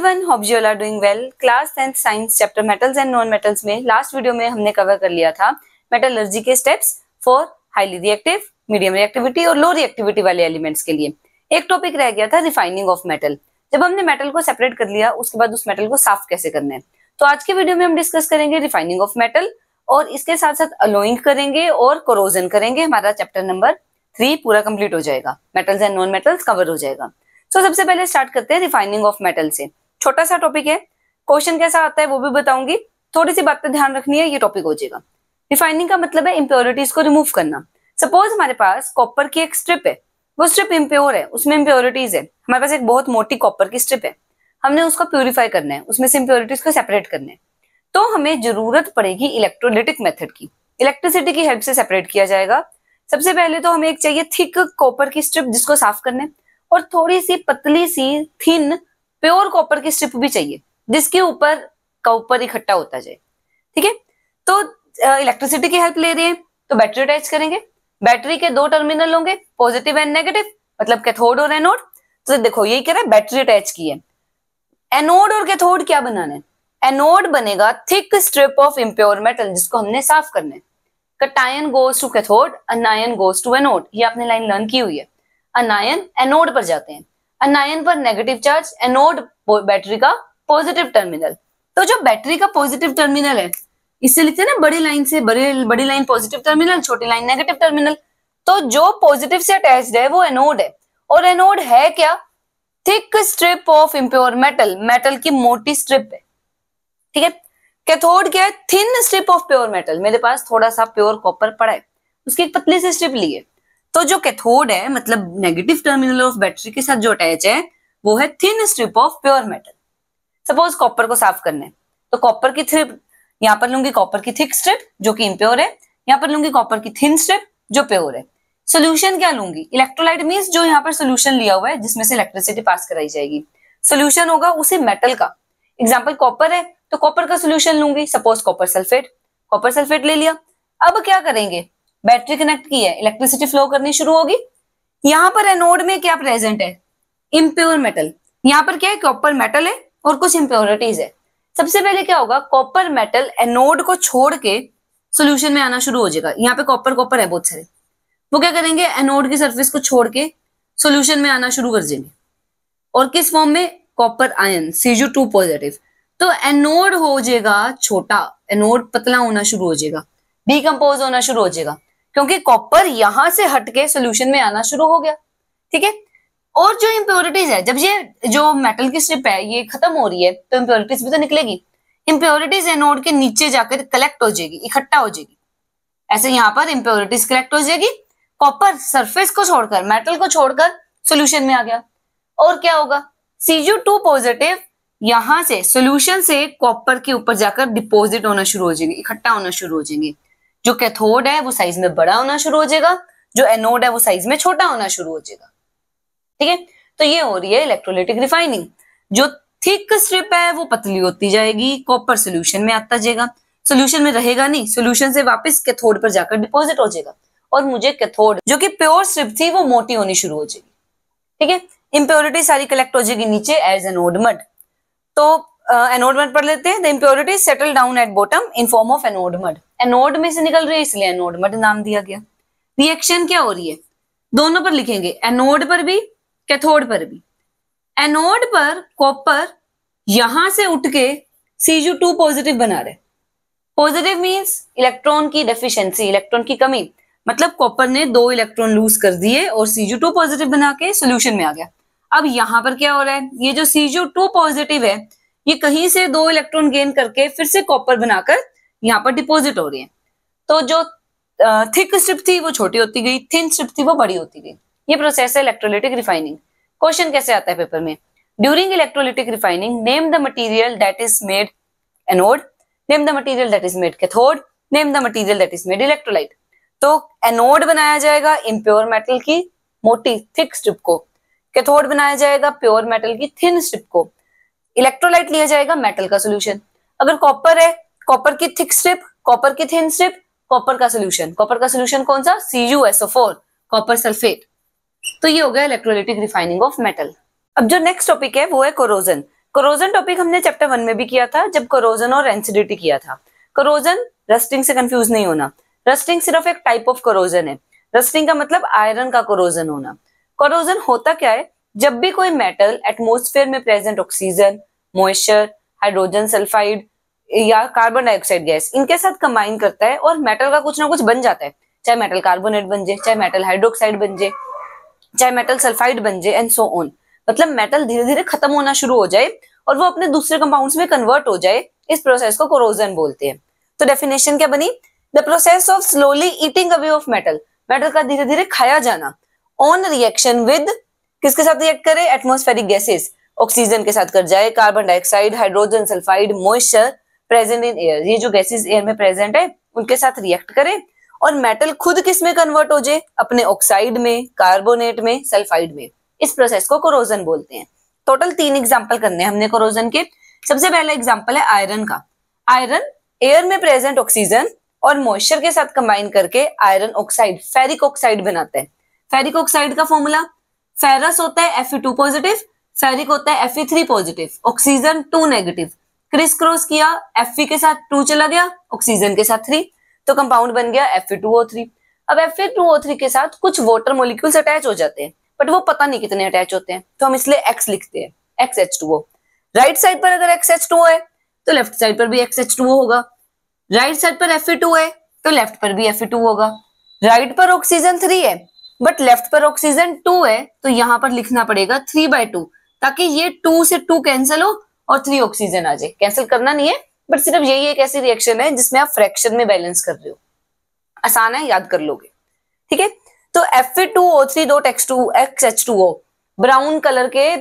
Everyone, hope you all are doing well. Class 10th science chapter metals and non metals में last video में हमने cover कर लिया था मेटलर्जी के steps for highly reactive, medium reactivity और low reactivity वाले एलिमेंट्स के लिए। एक टॉपिक रह गया था रिफाइनिंग ऑफ मेटल। जब हमने मेटल को सेपरेट कर लिया उसके बाद उस मेटल को साफ कैसे करना है, तो आज के वीडियो में हम डिस्कस करेंगे रिफाइनिंग ऑफ मेटल और इसके साथ साथ अलोइंग करेंगे और कोरोजन करेंगे। हमारा चैप्टर नंबर 3 पूरा कंप्लीट हो जाएगा, metals and non metals cover हो जाएगा। तो सबसे पहले स्टार्ट करते हैं रिफाइनिंग ऑफ मेटल से। छोटा सा टॉपिक है, क्वेश्चन कैसा आता है वो भी बताऊंगी, थोड़ी सी बात पे ध्यान रखनी है, ये टॉपिक हो जाएगा। रिफाइनिंग का मतलब है इंप्योरिटीज को रिमूव करना। सपोज हमारे पास कॉपर की एक स्ट्रिप है, वो स्ट्रिप इम्प्योर है, उसमें इम्प्योरिटीज है। हमारे पास एक बहुत मोटी कॉपर की स्ट्रिप है, हमने उसको प्यूरिफाई करना है, उसमें से इम्प्योरिटीज को सेपरेट करना है। तो हमें जरूरत पड़ेगी इलेक्ट्रोलिटिक मेथड की। इलेक्ट्रिसिटी की हेल्प से सेपरेट किया जाएगा। सबसे पहले तो हमें एक चाहिए थिक कॉपर की स्ट्रिप जिसको साफ करना है, और थोड़ी सी पतली सी थिन प्योर कॉपर की स्ट्रिप भी चाहिए जिसके ऊपर कॉपर इकट्ठा होता जाए। ठीक है, तो इलेक्ट्रिसिटी की हेल्प ले रहे हैं तो बैटरी अटैच करेंगे। बैटरी के दो टर्मिनल होंगे, पॉजिटिव एंड नेगेटिव, मतलब कैथोड और एनोड। तो देखो यही कह रहा है बैटरी अटैच की है। एनोड और कैथोड क्या बनाना है? एनोड बनेगा thick strip of impure metal जिसको हमने साफ करना है। Cation goes to cathode, anion goes to anode. ये आपने लाइन लर्न की हुई है। अनायन एनोड पर जाते हैं, अनायन पर नेगेटिव चार्ज, एनोड बैटरी का पॉजिटिव टर्मिनल। तो जो बैटरी का पॉजिटिव टर्मिनल है, इससे लिखते हैं ना बड़ी लाइन से, बड़ी लाइन पॉजिटिव टर्मिनल, छोटी लाइन नेगेटिव टर्मिनल। तो जो पॉजिटिव से अटैच्ड है वो एनोड है, और एनोड है क्या? Thick strip of impure metal, metal की मोटी स्ट्रिप है। ठीक है, कैथोड क्या है? Thin strip of pure metal. मेरे पास थोड़ा सा प्योर कॉपर पड़ा है, उसकी एक पतली सी स्ट्रिप ली है। तो जो कैथोड है, मतलब नेगेटिव टर्मिनल ऑफ बैटरी के साथ जो अटैच है, वो है thin strip of pure metal. Suppose copper को साफ करना है, तो कॉपर की स्ट्रिप यहां पर लूंगी, कॉपर की थिक स्ट्रिप जो कि इम्प्योर है, यहां पर लूंगी कॉपर की थिन स्ट्रिप जो प्योर है। सोल्यूशन क्या लूंगी? इलेक्ट्रोलाइट मींस जो यहाँ पर सोल्यूशन लिया हुआ है जिसमें से इलेक्ट्रिसिटी पास कराई जाएगी। सोल्यूशन होगा उसी मेटल का। एग्जाम्पल कॉपर है तो कॉपर का सोल्यूशन लूंगी, suppose copper sulphate. Copper sulphate ले लिया। अब क्या करेंगे? बैटरी कनेक्ट की है, इलेक्ट्रिसिटी फ्लो करनी शुरू होगी। यहाँ पर एनोड में क्या प्रेजेंट है? Impure metal. यहाँ पर क्या है? कॉपर मेटल है और कुछ इम्प्योरिटीज है। सबसे पहले क्या होगा? कॉपर मेटल एनोड को छोड़ के सोल्यूशन में आना शुरू हो जाएगा। यहाँ पे कॉपर है बहुत सारे, वो क्या करेंगे? एनोड की सरफेस को छोड़ के सोल्यूशन में आना शुरू कर देंगे। और किस फॉर्म में? Copper ion, Cu2 positive. तो एनोड हो जाएगा छोटा, एनोड पतला होना शुरू हो जाएगा, डिकम्पोज होना शुरू हो जाएगा, क्योंकि कॉपर यहां से हटके सोल्यूशन में आना शुरू हो गया। ठीक है, और जो इम्प्योरिटीज है, जब ये जो मेटल की स्ट्रिप है ये खत्म हो रही है तो इम्प्योरिटीज भी तो निकलेगी। इम्प्योरिटीज एनोड के नीचे जाकर कलेक्ट हो जाएगी, इकट्ठा हो जाएगी। ऐसे यहाँ पर इम्प्योरिटीज कलेक्ट हो जाएगी। कॉपर सरफेस को छोड़कर, मेटल को छोड़कर सोल्यूशन में आ गया। और क्या होगा? Cu2 पॉजिटिव यहां से सोल्यूशन से कॉपर के ऊपर जाकर डिपोजिट होना शुरू हो जाएगी, इकट्ठा होना शुरू हो जाएंगे। जो कैथोड है वो साइज में बड़ा होना शुरू हो जाएगा, जो एनोड है वो साइज में छोटा होना शुरू हो जाएगा। ठीक है, तो ये हो रही है इलेक्ट्रोलिटिक रिफाइनिंग। जो थिक स्ट्रिप है वो पतली होती जाएगी, कॉपर सोल्यूशन में आता जाएगा, सोल्यूशन में रहेगा नहीं, सोल्यूशन से वापस कैथोड पर जाकर डिपोजिट हो जाएगा, और मुझे कैथोड जो कि प्योर स्ट्रिप थी वो मोटी होनी शुरू हो जाएगी। ठीक है, इंप्योरिटी सारी कलेक्ट हो जाएगी नीचे एज एनोड मड। तो एनोड मड पढ़ लेते हैं। The impurity settle down at bottom in form of anode mud. Anode में से निकल रही है इसलिए एनोड मड नाम दिया गया। रिएक्शन क्या हो रही है? दोनों पर लिखेंगे, एनोड पर भी कैथोड पर भी। एनोड पर कॉपर यहां से उठ के Cu2 पॉजिटिव बना रहे। पॉजिटिव मींस इलेक्ट्रॉन की डेफिशिएंसी, इलेक्ट्रॉन की कमी, मतलब कॉपर ने 2 इलेक्ट्रॉन लूज कर दिए और Cu2 पॉजिटिव बना के सोल्यूशन में आ गया। अब यहां पर क्या हो रहा है? ये जो Cu2 पॉजिटिव है ये कहीं से 2 इलेक्ट्रॉन गेन करके फिर से कॉपर बनाकर यहाँ पर डिपोजिट हो रही है। तो जो थिक स्ट्रिप थी वो छोटी होती गई, थिन स्ट्रिप थी वो बड़ी होती गई। ये प्रोसेस है इलेक्ट्रोलिटिक रिफाइनिंग। क्वेश्चन कैसे आता है पेपर में? During electrolytic refining name the material that is made anode, name the material that is made cathode, name the material that is made electrolyte. तो एनोड बनाया जाएगा इम्प्योर मेटल की मोटी thick strip को, कैथोड बनाया जाएगा pure metal की thin strip को, इलेक्ट्रोलाइट लिया जाएगा मेटल का सोल्यूशन। अगर कॉपर है, कॉपर की थिक स्ट्रिप, कॉपर की थिन स्ट्रिप, कॉपर का सोल्यूशन। कॉपर का सोल्यूशन कौन सा? CuSO4, copper sulphate. तो ये हो गया इलेक्ट्रोलिटिक रिफाइनिंग ऑफ मेटल। अब जो नेक्स्ट टॉपिक है वो है कोरोजन। कोरोजन टॉपिक हमने चैप्टर 1 में भी किया था जब कोरोजन और रेंसिडिटी किया था। कोरोजन रस्टिंग से कंफ्यूज नहीं होना, रस्टिंग सिर्फ एक टाइप ऑफ कोरोजन है। रस्टिंग का मतलब आयरन का कोरोजन होना। कोरोजन होता क्या है, जब भी कोई मेटल एटमॉस्फेयर में present oxygen, moisture, hydrogen sulphide या कार्बन डाइऑक्साइड गैस इनके साथ कंबाइन करता है और मेटल का कुछ ना कुछ बन जाता है, चाहे मेटल कार्बोनेट बन जाए, चाहे मेटल हाइड्रोक्साइड बन जाए, चाहे मेटल सल्फाइड बन जाए एंड सो ऑन। मतलब मेटल धीरे धीरे खत्म होना शुरू हो जाए और वो अपने दूसरे कंपाउंड्स में कन्वर्ट हो जाए, इस प्रोसेस को कोरोजन बोलते हैं। तो डेफिनेशन क्या बनी, the process of slowly eating away of metal, metal का धीरे धीरे खाया जाना ऑन रिएक्शन विद, किसके साथ रिएक्ट करे, एटमॉस्फेरिक गैसेस, ऑक्सीजन के साथ कर जाए, carbon dioxide, hydrogen sulphide, moisture present in air, ये जो गैसेस एयर में प्रेजेंट है उनके साथ रिएक्ट करे और मेटल खुद किस में कन्वर्ट हो जाए, अपने ऑक्साइड में, कार्बोनेट में, सल्फाइड में। इस प्रोसेस को कोरोजन बोलते हैं। टोटल 3 एग्जांपल करने हैं हमने कोरोजन के। सबसे पहला एग्जांपल है आयरन का। आयरन एयर में प्रेजेंट ऑक्सीजन और मॉइस्चर के साथ कंबाइन करके आयरन ऑक्साइड, फेरिक ऑक्साइड बनाता है। फेरिक ऑक्साइड का फॉर्मूला, फेरस होता है Fe2 पॉजिटिव, फेरिक होता है Fe3 positive, oxygen 2 negative. Chris cross किया, Fe के साथ 2 चला गया, ऑक्सीजन के साथ 3, तो कंपाउंड बन गया Fe2O3। अब Fe2O3 के साथ कुछ वाटर मॉलिक्यूल्स अटैच हो जाते हैं, बट वो पता नहीं कितने अटैच होते हैं, तो हम इसलिए X लिखते हैं, XH2O। राइट साइड पर अगर XH2O है तो लेफ्ट साइड पर भी XH2O होगा। राइट साइड पर Fe2 है तो लेफ्ट पर भी Fe2 होगा। राइट पर ऑक्सीजन 3 है बट लेफ्ट पर ऑक्सीजन 2 है, तो यहां पर लिखना पड़ेगा 3/2, ताकि ये 2 से 2 कैंसिल हो और 3 ऑक्सीजन आ जाए। कैंसिल करना नहीं है, बट सिर्फ यही एक ऐसी रिएक्शन है जिसमें आप फ्रैक्शन में बैलेंस कर रहे हो। आसान है, याद कर लोगे। ठीक है, तो Fe2O3.XH2O ब्राउन कलर के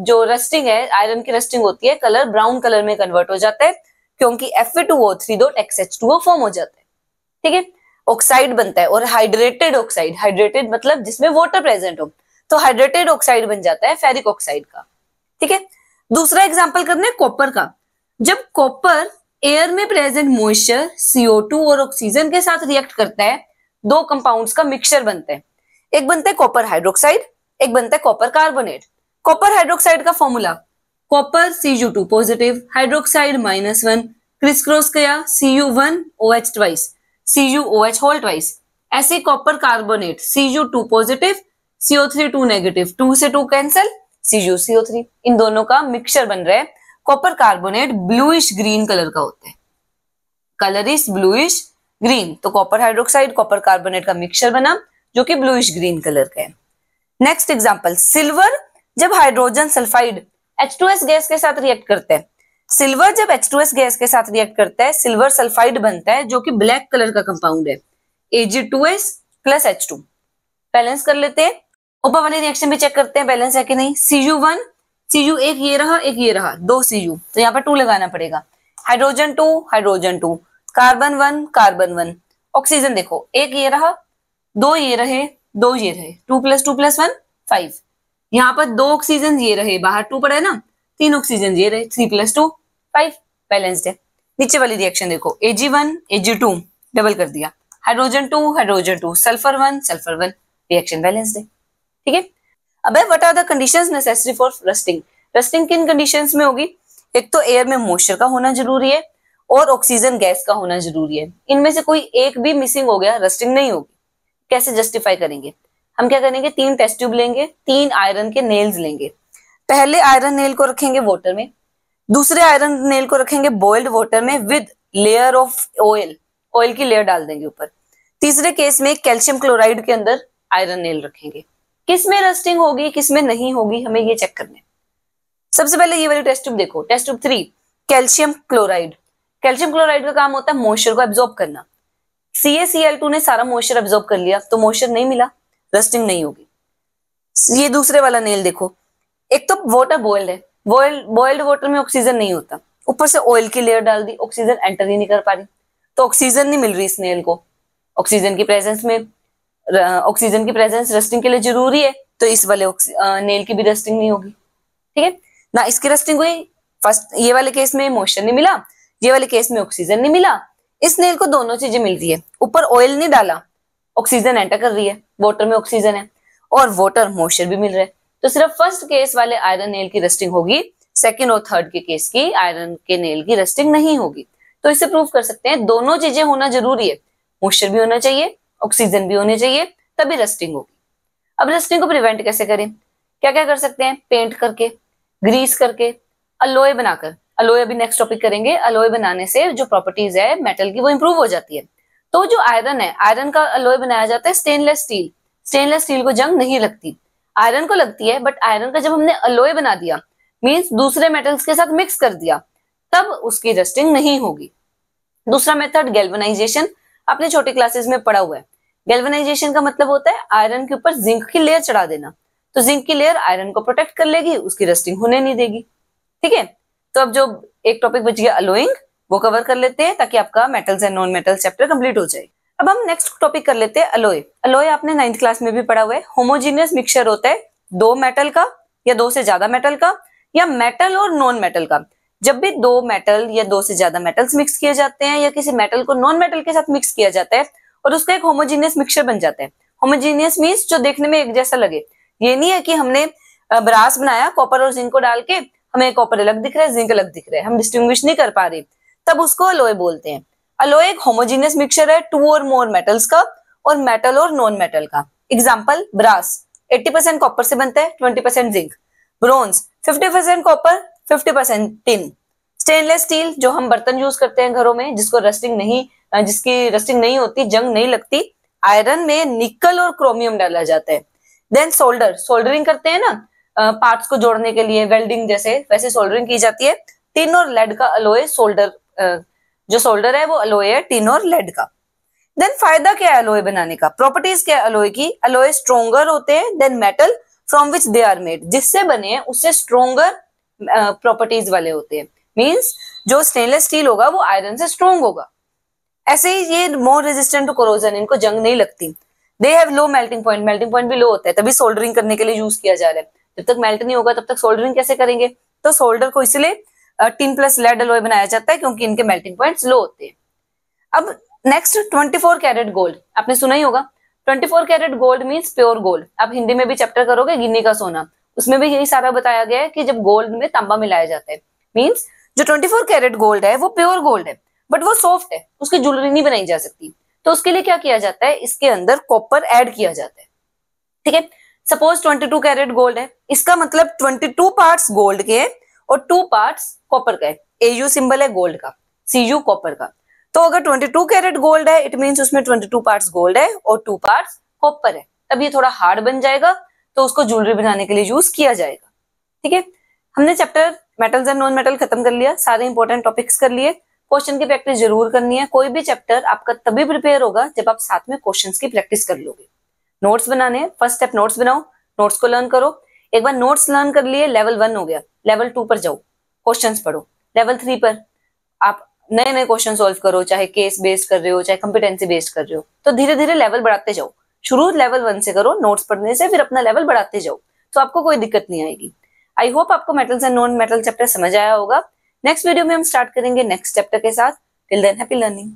जो रस्टिंग है, आयरन की रस्टिंग होती है, कलर ब्राउन कलर में कन्वर्ट हो जाता है क्योंकि Fe2O3.XH2O फॉर्म हो जाता है। ठीक है, ऑक्साइड बनता है और हाइड्रेटेड ऑक्साइड, हाइड्रेटेड मतलब जिसमें वाटर प्रेजेंट हो, तो हाइड्रेटेड ऑक्साइड बन जाता है फेरिक ऑक्साइड का। ठीक है, दूसरा एग्जांपल करने कॉपर का। जब कॉपर एयर में प्रेजेंट मॉइस्चर, CO2 और ऑक्सीजन के साथ रिएक्ट करता है, 2 कंपाउंड्स का मिक्सचर बनता है। एक बनता है कॉपर हाइड्रोक्साइड, एक बनता है कॉपर कार्बोनेट। कॉपर हाइड्रोक्साइड का formula, copper Cu2 positive, hydroxide -1, criss cross किया, Cu1OH twice, CuOH whole twice. ऐसे copper carbonate Cu2 positive, CO3 2 negative, 2 से 2 कैंसिल, CuCO3। इन दोनों का मिक्सचर बन रहा है। Copper carbonate bluish green colour का होता है, कलर इज ब्लूइश ग्रीन, तो कॉपर हाइड्रोक्साइड कॉपर कार्बोनेट का मिक्सचर बना जो कि ब्लूइश ग्रीन कलर का है। नेक्स्ट एग्जांपल, सिल्वर जब हाइड्रोजन सल्फाइड H2S गैस के साथ रिएक्ट करता है, सिल्वर जब H2S गैस के साथ रिएक्ट करता है, सिल्वर सल्फाइड बनता है जो कि ब्लैक कलर का कंपाउंड है, Ag2S + H2। बैलेंस कर लेते हैं, ऊपर वाली रिएक्शन भी चेक करते हैं बैलेंस है कि नहीं। Cu1, Cu एक ये रहा, एक ये रहा, 2 Cu, तो यहाँ पर 2 लगाना पड़ेगा। Hydrogen 2, hydrogen 2, carbon 1, carbon 1, oxygen देखो, एक ये रहा, 2 ये रहे, 2 ये रहे, 2 + 2 + 1 5। यहाँ पर 2 ऑक्सीजन ये रहे, बाहर 2 पड़ा है ना, 3 ऑक्सीजन ये रहे, 3 + 2 5, बैलेंस्ड है। नीचे वाली रिएक्शन देखो, Ag1, Ag2 डबल कर दिया, hydrogen 2, hydrogen 2, sulphur 1, sulphur 1, reaction balanced है। ठीक है, अब what are the conditions necessary for rusting. Rusting किन कंडीशंस में होगी, एक तो एयर में मॉइस्चर का होना जरूरी है और ऑक्सीजन गैस का होना जरूरी है। इनमें से कोई एक भी मिसिंग हो गया, रस्टिंग नहीं होगी। कैसे जस्टिफाई करेंगे, हम क्या करेंगे, 3 टेस्ट ट्यूब लेंगे, 3 आयरन के नेल्स लेंगे। पहले आयरन नेल को रखेंगे वाटर में, दूसरे आयरन नेल को रखेंगे बॉइल्ड वाटर में with layer of oil, oil की लेयर डाल देंगे ऊपर। तीसरे केस में कैल्शियम क्लोराइड के अंदर आयरन नेल रखेंगे। किस में रस्टिंग होगी, किस में नहीं होगी, हमें ये चेक करना है। सबसे पहले ये वाली टेस्ट ट्यूब देखो, test tube 3, calcium chloride. Calcium chloride का काम होता है मॉइस्चर को एब्जॉर्ब करना। CaCl2 ने सारा मॉइस्चर एब्जॉर्ब कर लिया, तो मॉइस्चर नहीं मिला, रस्टिंग नहीं होगी। ये दूसरे वाला नेल देखो, एक तो वाटर बॉइल्ड है, बॉइल्ड वाटर में ऑक्सीजन नहीं होता, ऊपर से ऑयल की लेयर डाल दी, ऑक्सीजन एंटर ही नहीं कर पा रही, तो ऑक्सीजन नहीं मिल रही इस नेल को। ऑक्सीजन की प्रेजेंस में, ऑक्सीजन की प्रेजेंस रस्टिंग के लिए जरूरी है, तो इस वाले नेल की भी रस्टिंग नहीं होगी। ठीक है ना, इसकी रस्टिंग हुई, फर्स्ट ये वाले केस में मॉइस्चर नहीं मिला, ये वाले केस में ऑक्सीजन नहीं मिला। इस नेल को दोनों चीजें मिल रही है, ऊपर ऑयल नहीं डाला, ऑक्सीजन एंटर कर रही है, वाटर में ऑक्सीजन है और वाटर मॉइस्चर भी मिल रहा है, तो सिर्फ फर्स्ट केस वाले आयरन नेल की रस्टिंग होगी सेकंड और थर्ड के केस की आयरन के नेल की रस्टिंग नहीं होगी। तो इससे प्रूव कर सकते हैं दोनों चीजें होना जरूरी है, मॉइस्चर भी होना चाहिए, ऑक्सीजन भी होनी चाहिए, तभी रस्टिंग होगी। अब रस्टिंग को प्रिवेंट कैसे करें? क्या क्या कर सकते हैं? पेंट करके, ग्रीस करके, अलोय बनाकर। अलोय अभी नेक्स्ट टॉपिक करेंगे। अलोय बनाने से जो प्रॉपर्टीज है मेटल की वो इंप्रूव हो जाती है। तो जो आयरन है, आयरन का अलोय बनाया जाता है स्टेनलेस स्टील। स्टेनलेस स्टील को जंग नहीं लगती, आयरन को लगती है, बट आयरन का जब हमने अलोय बना दिया मींस दूसरे मेटल्स के साथ मिक्स कर दिया, तब उसकी रस्टिंग नहीं होगी। दूसरा मेथड गैल्वेनाइजेशन, आपने छोटी क्लासेस में पढ़ा हुआ है। गैल्वेनाइजेशन का मतलब होता है आयरन के ऊपर जिंक की लेयर चढ़ा देना। तो जिंक की लेयर आयरन को प्रोटेक्ट कर लेगी, उसकी रस्टिंग होने नहीं देगी। ठीक है, तो अब जो एक टॉपिक बच गया अलोइंग, वो कवर कर लेते हैं ताकि आपका metals and non metals chapter complete हो जाए। अब हम नेक्स्ट टॉपिक कर लेते हैं अलोय। अलोय आपने 9th क्लास में भी पढ़ा हुआ है। होमोजीनियस मिक्सचर होता है दो मेटल का या दो से ज्यादा मेटल का या मेटल और नॉन मेटल का। जब भी दो मेटल या दो से ज्यादा मेटल्स मिक्स किए जाते हैं या किसी मेटल को नॉन मेटल के साथ मिक्स किया जाता है और उसका एक होमोजीनियस मिक्सचर बन जाता है। होमोजीनियस मींस जो देखने में एक जैसा लगे। ये नहीं है कि हमने ब्रास बनाया कॉपर और जिंक को डाल के, हमें कॉपर अलग दिख रहा है, जिंक अलग दिख रहा है, हम डिस्टिंग्विश नहीं कर पा रहे, तब उसको अलोय बोलते हैं। अलोय एक होमोजीनियस मिक्सचर है टू और मोर मेटल्स का और मेटल और नॉन मेटल का। एग्जांपल, ब्रास 80% कॉपर से बनता है, 20% zinc. Bronze 50% copper, 50% tin. Stainless steel जो हम बर्तन यूज करते हैं घरों में, जिसकी रस्टिंग नहीं होती, जंग नहीं लगती, आयरन में निकल और क्रोमियम डाला जाता है। देन सोल्डरिंग करते हैं ना पार्ट्स को जोड़ने के लिए, वेल्डिंग जैसे, वैसे सोल्डरिंग की जाती है। टिन और लेड का अलोय जो सोल्डर है वो अलोय है टिन और लेड का। देन फायदा क्या है अलोय बनाने का? प्रॉपर्टीज क्या है अलोय की? अलोय स्ट्रोंगर होते हैं than metal from which they are made. जिससे बने हैं उससे स्ट्रोंगर प्रॉपर्टीज वाले होते हैं। मींस जो स्टेनलेस स्टील होगा वो आयरन से स्ट्रोंग होगा। ऐसे ही ये मोर रेजिस्टेंट टू कोरोजन, इनको जंग नहीं लगती। They have low melting point भी लो होता है, तभी सोल्डरिंग करने के लिए यूज किया जा रहा है। जब तक मेल्ट नहीं होगा तब तक सोल्डरिंग कैसे करेंगे? तो सोल्डर को इसलिए टिन प्लस लेड अलोय बनाया जाता है क्योंकि इनके मेल्टिंग पॉइंट्स लो होते हैं। अब नेक्स्ट 24 कैरेट गोल्ड, आपने सुना ही होगा। 24 carat gold means pure gold. आप हिंदी में भी चैप्टर करोगे गिन्नी का सोना, उसमें भी यही सारा बताया गया है कि जब गोल्ड में तांबा मिलाया जाता है। मींस जो 24 कैरेट गोल्ड है वो प्योर गोल्ड है, बट वो सॉफ्ट है, उसकी ज्वेलरी नहीं बनाई जा सकती। तो उसके लिए क्या किया जाता है? इसके अंदर कॉपर ऐड किया जाता है। ठीक है, सपोज 22 कैरेट गोल्ड है, इसका मतलब 22 पार्ट्स गोल्ड के हैं और 2 पार्ट्स कॉपर का है। AU सिंबल है गोल्ड का, CU कॉपर का। तो अगर 22 कैरेट गोल्ड है इट मींस उसमें 22 पार्ट्स गोल्ड है और 2 पार्ट्स कॉपर है। तब ये थोड़ा हार्ड बन जाएगा, तो उसको ज्वेलरी बनाने के लिए यूज किया जाएगा। ठीक है, हमने chapter metals and non metal खत्म कर लिया, सारे इंपॉर्टेंट टॉपिक्स कर लिए। क्वेश्चन की प्रैक्टिस जरूर करनी है। कोई भी चैप्टर आपका तभी प्रिपेयर होगा जब आप साथ में क्वेश्चंस की प्रैक्टिस कर लोगे। नोट्स बनाने हैं, फर्स्ट स्टेप नोट्स बनाओ, नोट्स को लर्न करो। एक बार नोट्स लर्न कर लिए, लेवल 1 हो गया, लेवल 2 पर जाओ, क्वेश्चंस पढ़ो। लेवल 3 पर आप नए नए क्वेश्चन सॉल्व करो, चाहे केस बेस्ड कर रहे हो चाहे कंपिटेंसी बेस्ड कर रहे हो। तो धीरे धीरे लेवल बढ़ाते जाओ। शुरू लेवल 1 से करो नोट्स पढ़ने से, फिर अपना लेवल बढ़ाते जाओ, तो आपको कोई दिक्कत नहीं आएगी। आई होप आपको metals and non metal chapter समझ आया होगा। नेक्स्ट वीडियो में हम स्टार्ट करेंगे नेक्स्ट चैप्टर के साथ। Till than happy learning.